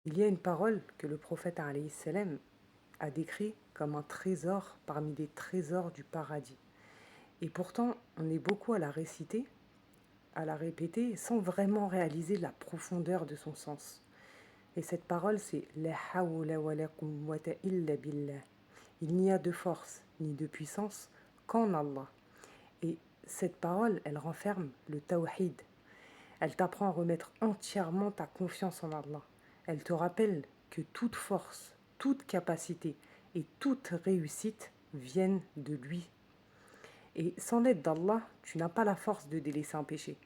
Il y a une parole que le prophète alayhi salam a décrit comme un trésor parmi les trésors du paradis. Et pourtant, on est beaucoup à la réciter, à la répéter, sans vraiment réaliser la profondeur de son sens. Et cette parole, c'est La hawla wa la quwwata illa billah. Il n'y a de force ni de puissance qu'en Allah. Et cette parole, elle renferme le tawhid. Elle t'apprend à remettre entièrement ta confiance en Allah. Elle te rappelle que toute force, toute capacité et toute réussite viennent de lui. Et sans l'aide d'Allah, tu n'as pas la force de délaisser un péché.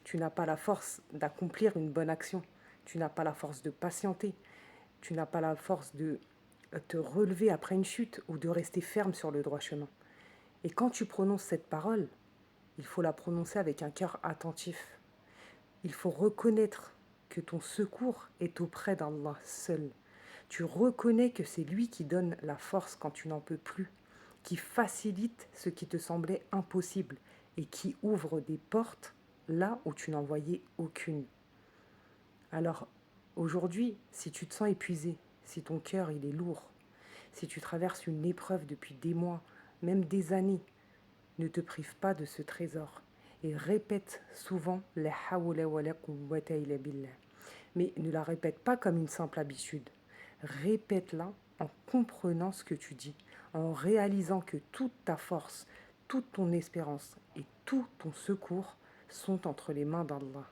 Tu n'as pas la force d'accomplir une bonne action. Tu n'as pas la force de patienter. Tu n'as pas la force de te relever après une chute ou de rester ferme sur le droit chemin. Et quand tu prononces cette parole, il faut la prononcer avec un cœur attentif. Il faut reconnaître que ton secours est auprès d'Allah seul. Tu reconnais que c'est lui qui donne la force quand tu n'en peux plus, qui facilite ce qui te semblait impossible et qui ouvre des portes là où tu n'en voyais aucune. Alors, aujourd'hui, si tu te sens épuisé, si ton cœur il est lourd, si tu traverses une épreuve depuis des mois, même des années, ne te prive pas de ce trésor et répète souvent la hawla wa la quwwata illa billah. Mais ne la répète pas comme une simple habitude. Répète-la en comprenant ce que tu dis, en réalisant que toute ta force, toute ton espérance et tout ton secours sont entre les mains d'Allah.